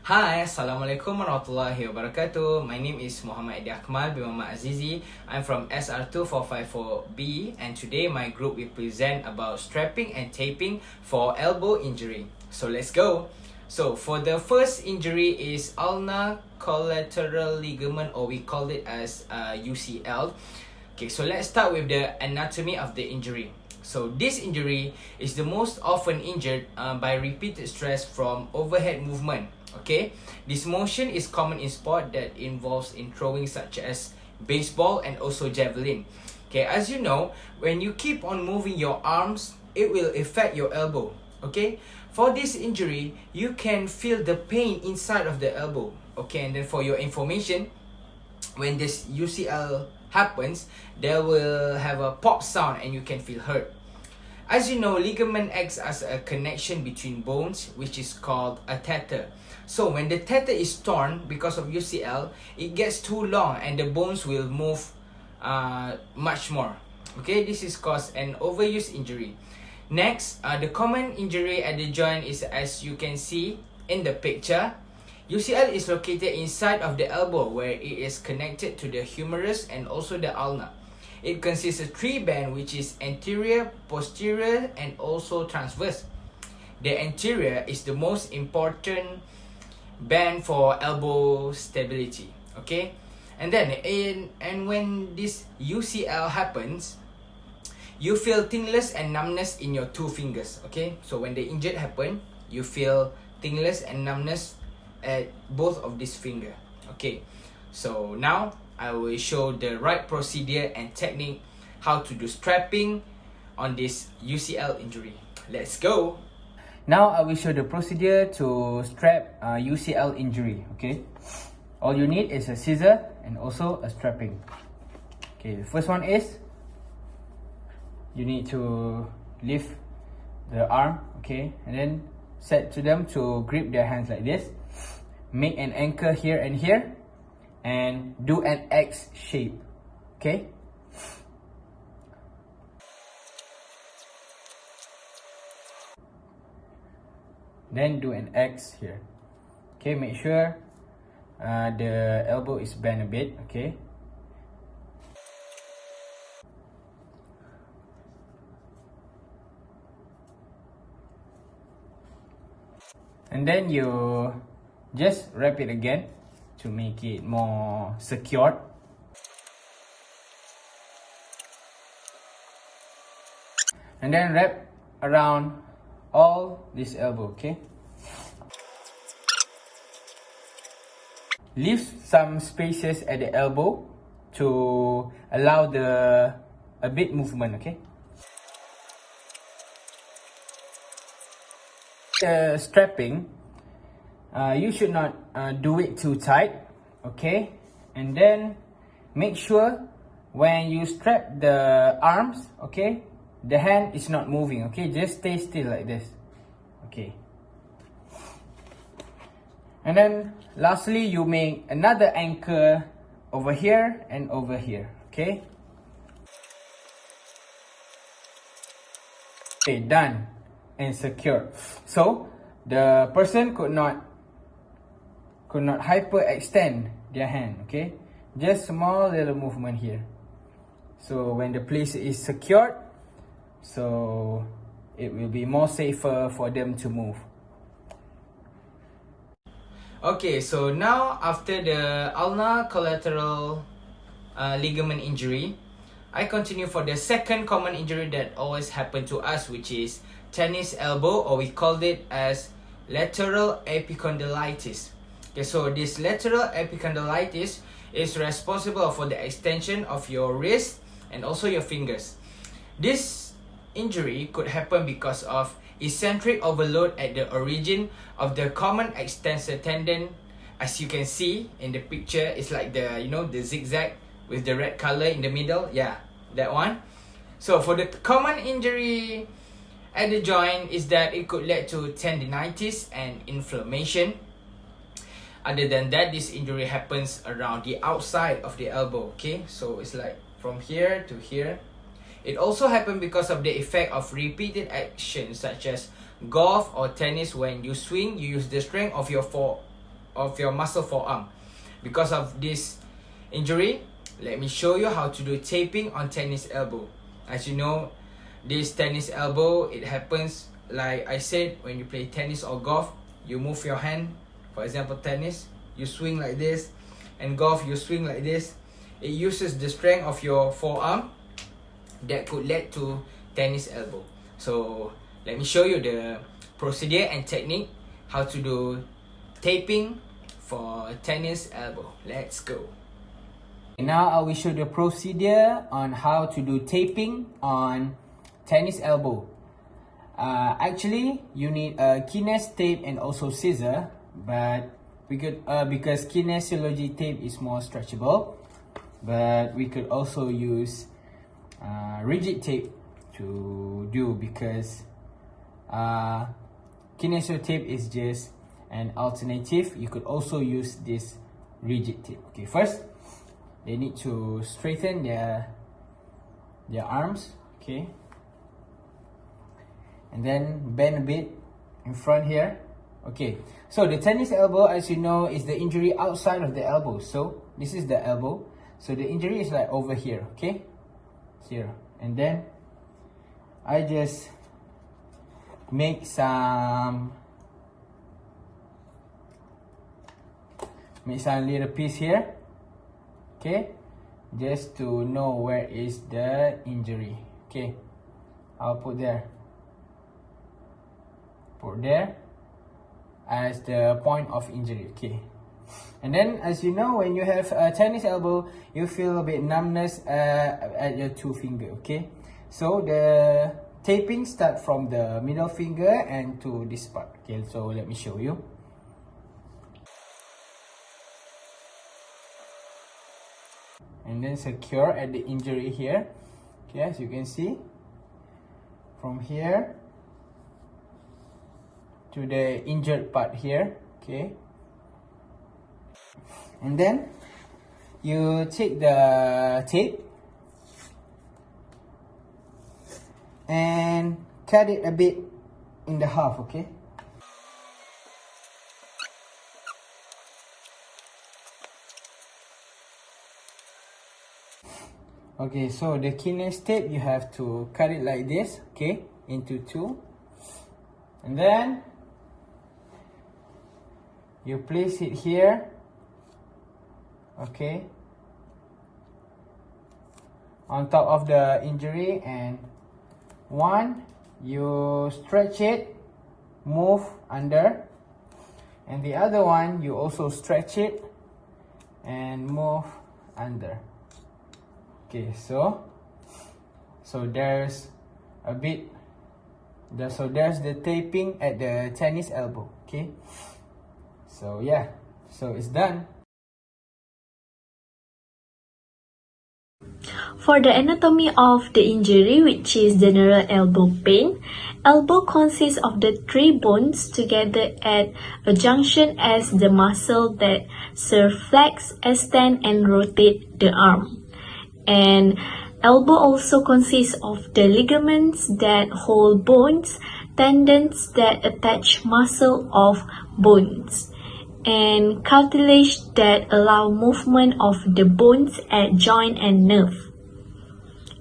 Hi, Assalamualaikum warahmatullahi wabarakatuh. My name is Muhammad AKMAL bin AZIZI. I'm from SR2454B and today my group will present about strapping and taping for elbow injury. So let's go. So for the first injury is ulnar collateral ligament, or we call it as UCL. Okay, so let's start with the anatomy of the injury. So this injury is the most often injured by repeated stress from overhead movement. Okay, this motion is common in sport that involves in throwing such as baseball and also javelin. Okay, as you know, when you keep on moving your arms, it will affect your elbow. Okay, for this injury, you can feel the pain inside of the elbow. Okay, and then for your information, when this UCL happens, there will have a pop sound and you can feel hurt. As you know, ligament acts as a connection between bones, which is called a tether. So when the tether is torn because of UCL, it gets too long and the bones will move much more. Okay, this is caused an overuse injury. Next, the common injury at the joint is, as you can see in the picture, UCL is located inside of the elbow where it is connected to the humerus and also the ulna. It consists of three bands, which is anterior, posterior, and also transverse. The anterior is the most important band for elbow stability. Okay, and then when this UCL happens, you feel tingliness and numbness in your two fingers. Okay, so when the injury happen, you feel tingliness and numbness at both of this finger. Okay, so now I will show the right procedure and technique how to do strapping on this UCL injury. Let's go. Now I will show the procedure to strap UCL injury. Okay, all you need is a scissor and also a strapping. Okay, the first one is you need to lift the arm, okay, and then set to them to grip their hands like this. Make an anchor here and here and do an X shape. Okay, then do an X here. Okay, make sure the elbow is bent a bit. Okay, and then you just wrap it again to make it more secured. And then wrap around all this elbow. Okay, leave some spaces at the elbow to allow a bit movement. Okay, the strapping, you should not do it too tight. Okay, and then make sure when you strap the arms, okay, the hand is not moving. Okay, just stay still like this. Okay, and then lastly, you make another anchor over here and over here. Okay, okay, done and secure. So the person could not hyperextend their hand. Okay, just small little movement here. So when the place is secured, so it will be more safer for them to move. Okay, so now after the ulnar collateral ligament injury, I continue for the second common injury that always happen to us, which is tennis elbow, or we called it as lateral epicondylitis. Okay, so this lateral epicondylitis is responsible for the extension of your wrist and also your fingers. This injury could happen because of eccentric overload at the origin of the common extensor tendon. As you can see in the picture, it's like the, you know, the zigzag with the red color in the middle. Yeah, that one. So for the common injury at the joint is that it could lead to tendinitis and inflammation. Other than that, this injury happens around the outside of the elbow. Okay, so it's like from here to here. It also happens because of the effect of repeated actions such as golf or tennis. When you swing, you use the strength of your of your muscle forearm. Because of this injury, let me show you how to do taping on tennis elbow. As you know, this tennis elbow, it happens like I said, when you play tennis or golf, you move your hand. For example, tennis, you swing like this, and golf, you swing like this. It uses the strength of your forearm that could lead to tennis elbow. So let me show you the procedure and technique how to do taping for tennis elbow. Let's go. Now I will show the procedure on how to do taping on tennis elbow. Actually, you need a kines tape and also scissor, but we could because kinesiology tape is more stretchable, but we could also use rigid tape to do, because kinesio tape is just an alternative. You could also use this rigid tape. Okay, first they need to straighten their arms, okay, and then bend a bit in front here. Okay, so the tennis elbow, as you know, is the injury outside of the elbow. So this is the elbow, so the injury is like over here, okay, here. And then I just make some little piece here, okay, just to know where is the injury. Okay, I'll put there as the point of injury. Okay, and then as you know, when you have a tennis elbow, you feel a bit numbness at your two finger. Okay, so the taping start from the middle finger and to this part. Okay, so let me show you. And then secure at the injury here. Okay, as you can see, from here to the injured part here. Okay, and then you take the tape and cut it a bit in the half. Okay, okay, so the kines tape, you have to cut it like this, okay, into two, and then you place it here, okay, on top of the injury, and one, you stretch it, move under, and the other one, you also stretch it and move under. Okay, so there's a bit, so there's the taping at the tennis elbow. Okay, so yeah, so it's done. For the anatomy of the injury, which is general elbow pain, elbow consists of the three bones together at a junction as the muscle that serve flex, extend and rotate the arm. And elbow also consists of the ligaments that hold bones, tendons that attach muscle of bones, and cartilage that allow movement of the bones at joint and nerve.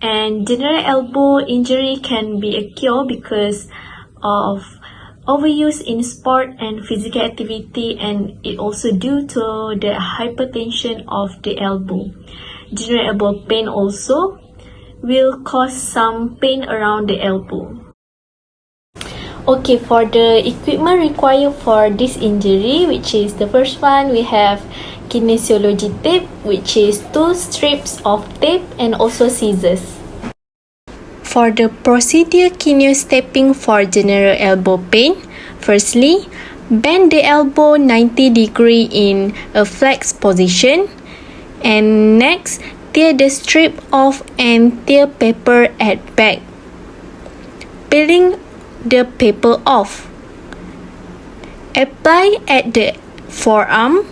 And general elbow injury can be a cure because of overuse in sport and physical activity, and it also due to the hypertension of the elbow. General elbow pain also will cause some pain around the elbow. Okay, for the equipment required for this injury, which is the first one, we have kinesiology tape, which is 2 strips of tape and also scissors. For the procedure kinesiology taping for general elbow pain, firstly, bend the elbow 90 degrees in a flex position, and next, tear the strip off and tear paper at back. Peeling the paper off. Apply at the forearm.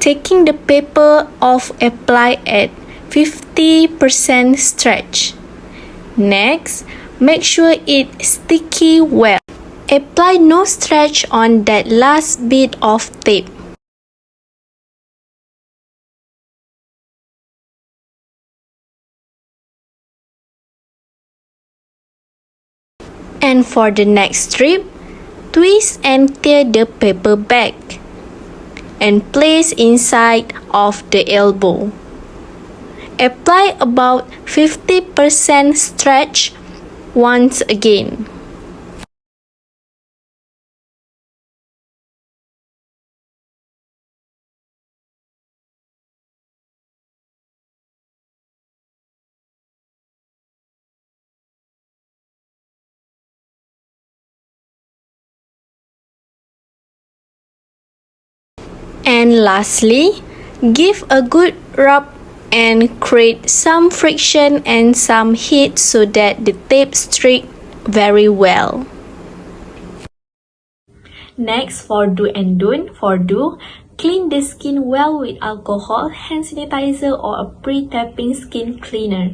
Taking the paper off, apply at 50% stretch. Next, make sure it's sticky well. Apply no stretch on that last bit of tape. And for the next strip, twist and tear the paper back and place inside of the elbow. Apply about 50% stretch once again. And lastly, give a good rub and create some friction and some heat so that the tape sticks very well. Next, for do and don't. For do, clean the skin well with alcohol, hand sanitizer or a pre-tapping skin cleaner.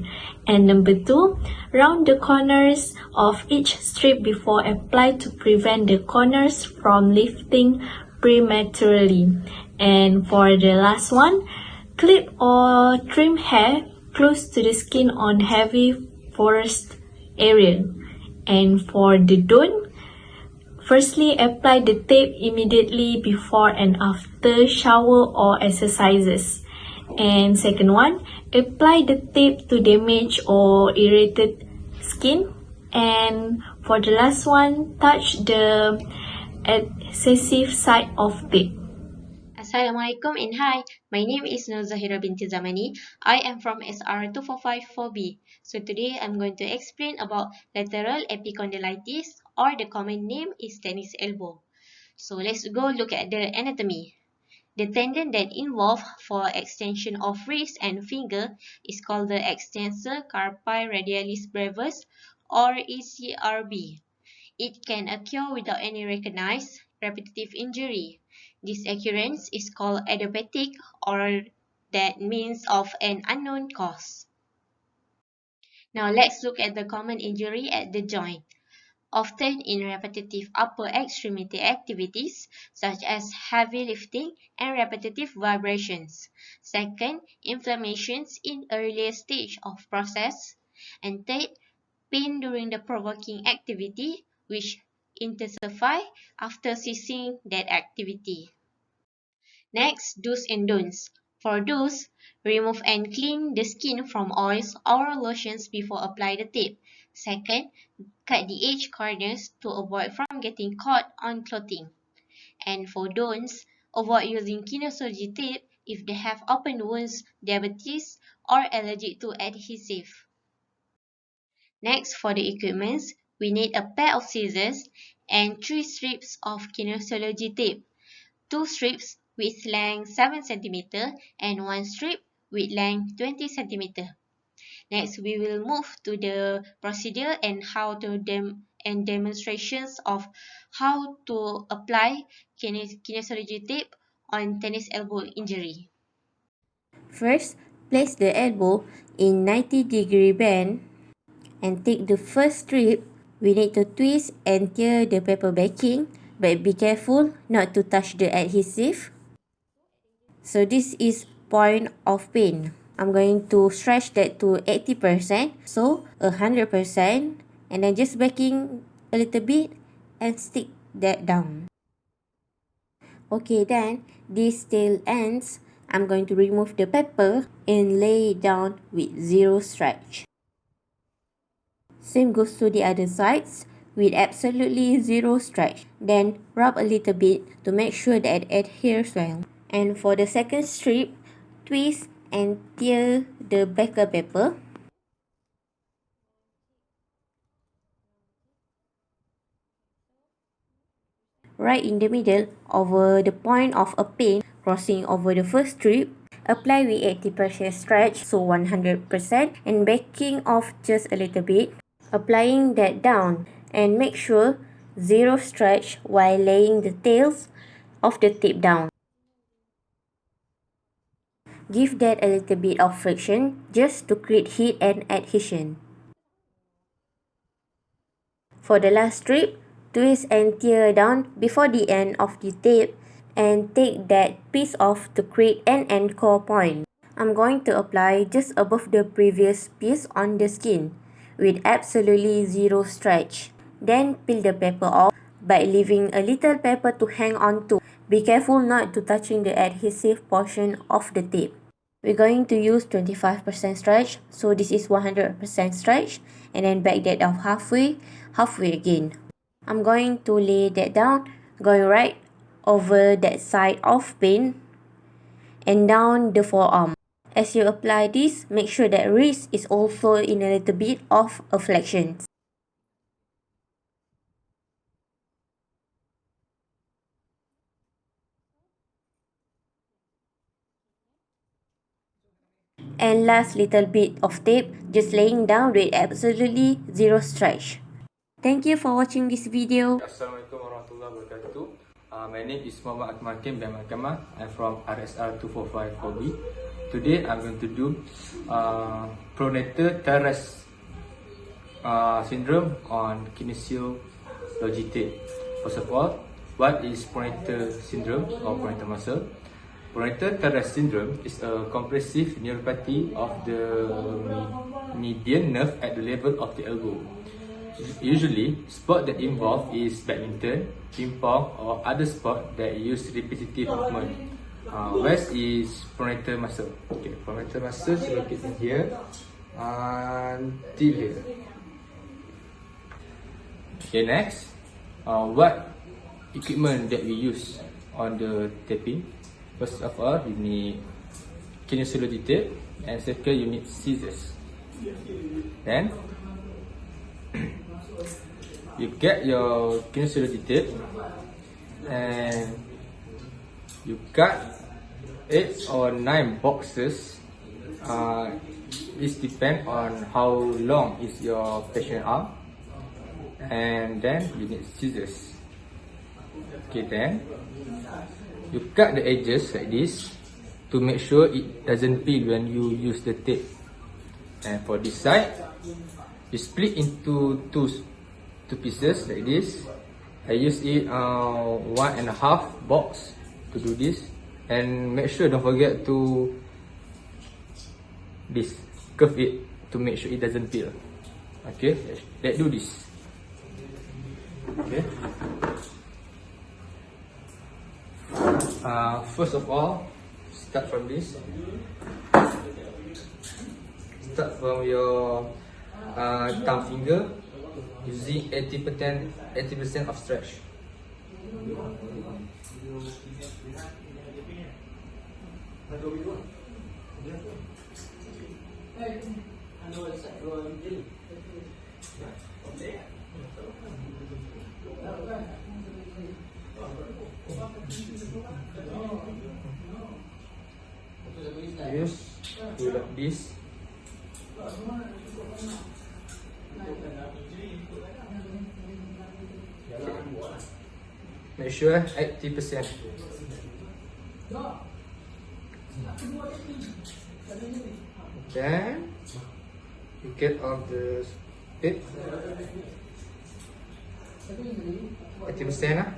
And number 2, round the corners of each strip before apply to prevent the corners from lifting prematurely. And for the last one, clip or trim hair close to the skin on heavy forest area. And for the don't, firstly, apply the tape immediately before and after shower or exercises. And second one, apply the tape to damaged or irritated skin. And for the last one, touch the adhesive side of tape. Assalamualaikum and hi, my name is Zahirah binti ZAMANI. I am from SR2454B. So today I'm going to explain about lateral epicondylitis, or the common name is tennis elbow. So let's go look at the anatomy. The tendon that involved for extension of wrist and finger is called the extensor carpi radialis brevis, or ECRB. It can occur without any recognized repetitive injury. This occurrence is called idiopathic, or that means of an unknown cause. Now let's look at the common injury at the joint. Often in repetitive upper extremity activities such as heavy lifting and repetitive vibrations. Second, inflammations in earlier stage of process. And third, pain during the provoking activity, which intensify after ceasing that activity. Next, do's and don'ts. For do's, remove and clean the skin from oils or lotions before apply the tape. Second, cut the edge corners to avoid from getting caught on clothing. And for don'ts, avoid using kinesiology tape if they have open wounds, diabetes, or allergic to adhesive. Next, for the equipments, we need a pair of scissors and 3 strips of kinesiology tape, 2 strips with length 7 cm and 1 strip with length 20 cm. Next, we will move to the procedure and demonstrations of how to apply kinesiology tape on tennis elbow injury. First, place the elbow in 90-degree bend and take the first strip. We need to twist and tear the paper backing, but be careful not to touch the adhesive. So this is point of pain. I'm going to stretch that to 80%, so 100%, and then just backing a little bit and stick that down. Okay, then this tail ends. I'm going to remove the paper and lay it down with 0 stretch. Same goes to the other sides with absolutely 0 stretch. Then rub a little bit to make sure that it adheres well. And for the second strip, twist and tear the backer paper. Right in the middle over the point of a pin crossing over the first strip. Apply with 80% stretch, so 100%, and backing off just a little bit. Applying that down and make sure 0 stretch while laying the tails of the tape down. Give that a little bit of friction just to create heat and adhesion. For the last strip, twist and tear down before the end of the tape and take that piece off to create an anchor point. I'm going to apply just above the previous piece on the skin with absolutely zero stretch. Then peel the paper off by leaving a little paper to hang on to. Be careful not to touching the adhesive portion of the tape. We're going to use 25% stretch, so this is 100% stretch, and then back that off halfway again. I'm going to lay that down, going right over that side of paint and down the forearm. As you apply this, make sure that wrist is also in a little bit of a flexion. And last little bit of tape, just laying down with absolutely zero stretch. Thank you for watching this video. Assalamualaikum warahmatullahi wabarakatuh. My name is Muhammad Hakim bin AKMAL. I'm from RSR 2454B. Today I'm going to do pronator teres syndrome on kinesiology tape. First of all, what is pronator syndrome or pronator muscle? Pronator teres syndrome is a compressive neuropathy of the median nerve at the level of the elbow. Usually, sport that involve is badminton, ping pong, or other sport that use repetitive movement. West is pronator muscle. Okay, pronator muscle is located here until here. Okay, next, what equipment that we use on the taping? First of all, you need kinesiology tape, and second, you need scissors. Then you get your kinesiology tape and you cut 8 or 9 boxes. This depends on how long is your patient arm, and then you need scissors. Okay, then you cut the edges like this to make sure it doesn't peel when you use the tape. And for this side, you split into two pieces like this. I use it 1.5 box to do this, and make sure don't forget to curve it to make sure it doesn't peel. Okay, let's do this. Okay. First of all, start from this. Start from your thumb finger using 80% of stretch. Yes, do like this. Make sure 80%. Then you get all the tape. 80%,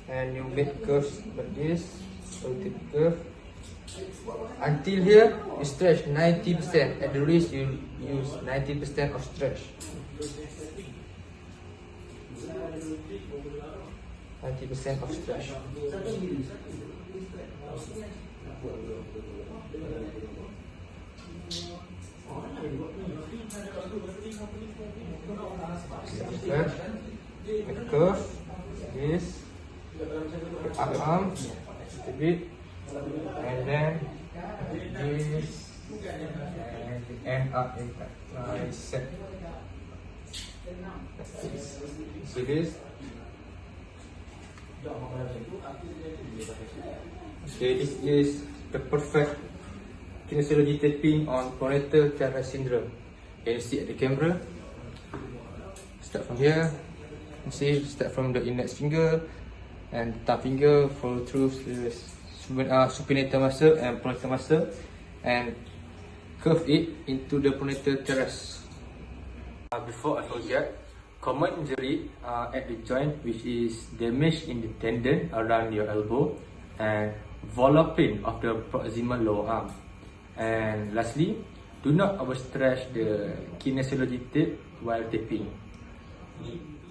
and you make curves like this. So take curve until here. You stretch 90%. At the wrist, you use 90% of stretch. 90% of stretch. Make a curve. This. Arm. A bit. And then this. And end up in tricep. See this? Okay, this is the perfect kinesiology taping on pronator teres syndrome. Can you see at the camera? Start from here. You see, start from the index finger and thumb finger, follow through the supinator muscle and pronator muscle, and curve it into the pronator teres. Before I forget, Common injury at the joint, which is damage in the tendon around your elbow and volopin of the proximal lower arm. And lastly, do not overstretch the kinesiology tape while taping.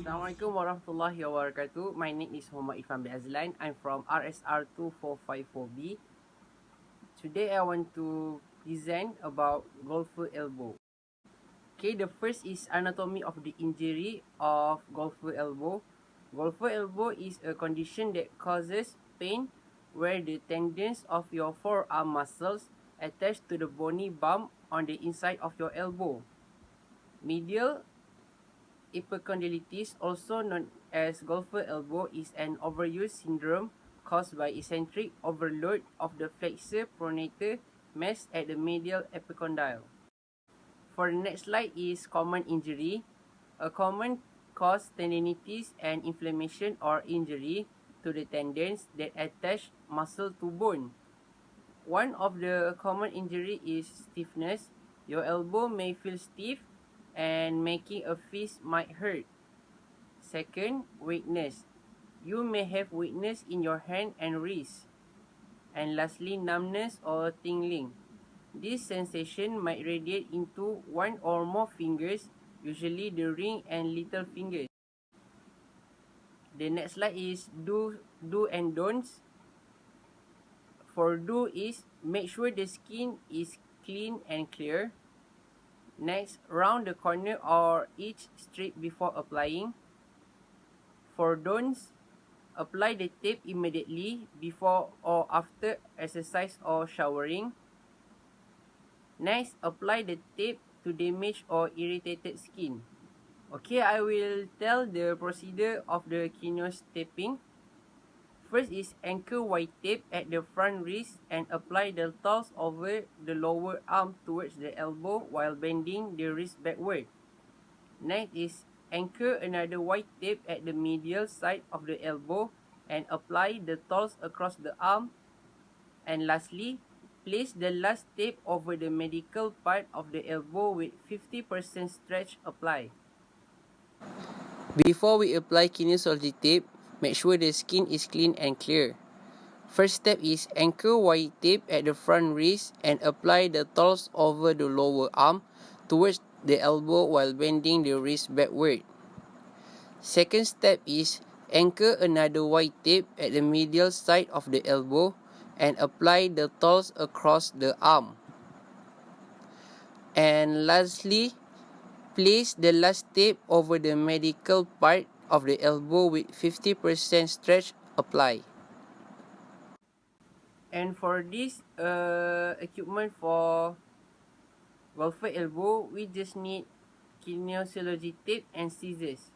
Assalamualaikum warahmatullahi wabarakatuh. My name is MUHAMAD bin AZLAN. I'm from RSR 2454B. Today I want to present about golfer elbow. Okay, the first is anatomy of the injury of golfer elbow. Golfer elbow is a condition that causes pain where the tendons of your forearm muscles attach to the bony bump on the inside of your elbow. Medial epicondylitis, also known as golfer elbow, is an overuse syndrome caused by eccentric overload of the flexor pronator mass at the medial epicondyle. For the next slide is common injury. A common cause tendinitis and inflammation or injury to the tendons that attach muscle to bone. One of the common injury is stiffness. Your elbow may feel stiff and making a fist might hurt. Second, weakness. You may have weakness in your hand and wrist. And lastly, numbness or tingling. This sensation might radiate into one or more fingers, usually the ring and little fingers. The next slide is do and don'ts. For do is make sure the skin is clean and clear. Next, round the corner or each strip before applying. For don'ts, apply the tape immediately before or after exercise or showering. Next, apply the tape to damaged or irritated skin. Okay, I will tell the procedure of the kineos taping. First is anchor white tape at the front wrist and apply the towels over the lower arm towards the elbow while bending the wrist backward. Next is anchor another white tape at the medial side of the elbow and apply the towels across the arm. And lastly, place the last tape over the medial part of the elbow with 50% stretch applied. Before we apply kinesiology tape, make sure the skin is clean and clear. First step is anchor white tape at the front wrist and apply the towels over the lower arm towards the elbow while bending the wrist backward. Second step is anchor another white tape at the medial side of the elbow and apply the towels across the arm. And lastly, place the last tape over the medial part of the elbow with 50% stretch applied. And for this equipment for golfer elbow, we just need kinesiology tape and scissors.